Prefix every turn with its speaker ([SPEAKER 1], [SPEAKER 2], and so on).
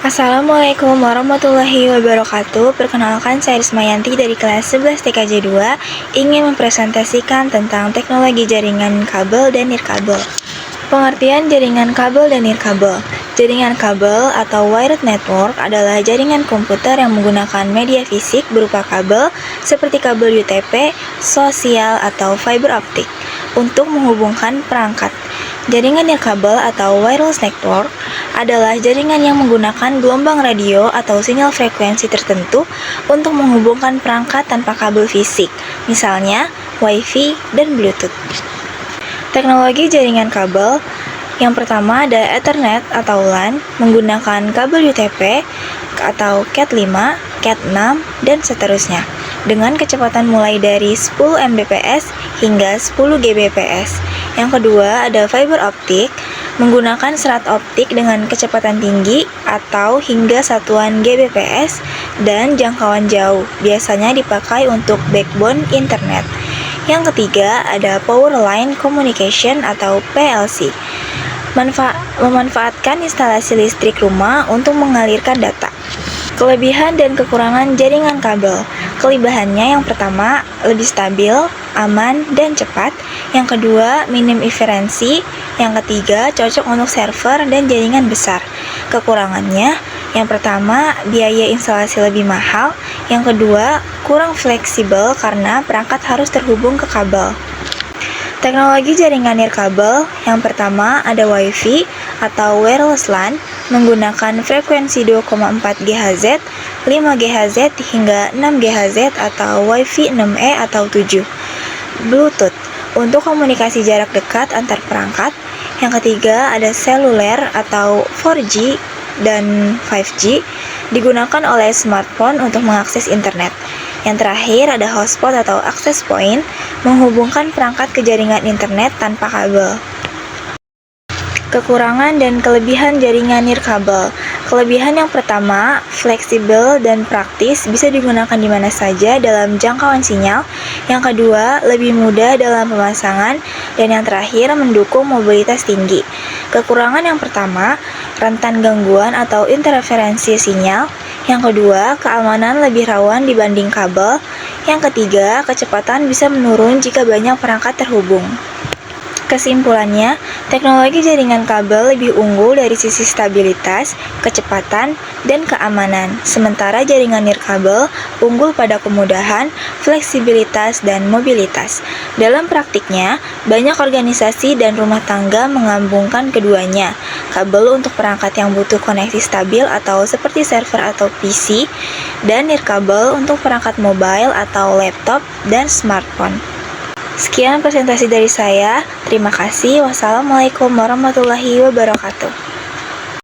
[SPEAKER 1] Assalamualaikum warahmatullahi wabarakatuh. Perkenalkan, saya Rismayanti dari kelas 11 TKJ 2 ingin mempresentasikan tentang teknologi jaringan kabel dan nirkabel. Pengertian jaringan kabel dan nirkabel. Jaringan kabel atau wired network adalah jaringan komputer yang menggunakan media fisik berupa kabel seperti kabel UTP, sosial, atau fiber optik untuk menghubungkan perangkat. Jaringan nirkabel atau wireless network adalah jaringan yang menggunakan gelombang radio atau sinyal frekuensi tertentu untuk menghubungkan perangkat tanpa kabel fisik, misalnya Wi-Fi dan Bluetooth. Teknologi jaringan kabel yang pertama ada Ethernet atau LAN menggunakan kabel UTP atau Cat5, Cat6, dan seterusnya dengan kecepatan mulai dari 10 Mbps hingga 10 Gbps. Yang kedua ada fiber optik menggunakan serat optik dengan kecepatan tinggi atau hingga satuan Gbps dan jangkauan jauh, biasanya dipakai untuk backbone internet. Yang ketiga ada power line communication atau PLC, memanfaatkan instalasi listrik rumah untuk mengalirkan data. Kelebihan dan kekurangan jaringan kabel. Kelebihannya yang pertama, lebih stabil, aman, dan cepat. Yang kedua, minim interferensi. Yang ketiga, cocok untuk server dan jaringan besar. Kekurangannya, yang pertama, biaya instalasi lebih mahal. Yang kedua, kurang fleksibel karena perangkat harus terhubung ke kabel. Teknologi jaringan nirkabel yang pertama ada Wi-Fi atau wireless LAN menggunakan frekuensi 2,4 GHz, 5 GHz hingga 6 GHz atau Wi-Fi 6E atau 7. Bluetooth untuk komunikasi jarak dekat antar perangkat. Yang ketiga ada seluler atau 4G dan 5G digunakan oleh smartphone untuk mengakses internet. Yang terakhir ada hotspot atau access point menghubungkan perangkat ke jaringan internet tanpa kabel. Kekurangan dan kelebihan jaringan nirkabel. Kelebihan yang pertama, fleksibel dan praktis, bisa digunakan di mana saja dalam jangkauan sinyal. Yang kedua, lebih mudah dalam pemasangan. Dan yang terakhir, mendukung mobilitas tinggi. Kekurangan yang pertama, rentan gangguan atau interferensi sinyal. Yang kedua, keamanan lebih rawan dibanding kabel. Yang ketiga, kecepatan bisa menurun jika banyak perangkat terhubung. Kesimpulannya, teknologi jaringan kabel lebih unggul dari sisi stabilitas, kecepatan, dan keamanan. Sementara jaringan nirkabel unggul pada kemudahan, fleksibilitas, dan mobilitas. Dalam praktiknya, banyak organisasi dan rumah tangga menggabungkan keduanya. Kabel untuk perangkat yang butuh koneksi stabil atau seperti server atau PC, dan nirkabel untuk perangkat mobile atau laptop dan smartphone. Sekian presentasi dari saya. Terima kasih. Wassalamualaikum warahmatullahi wabarakatuh.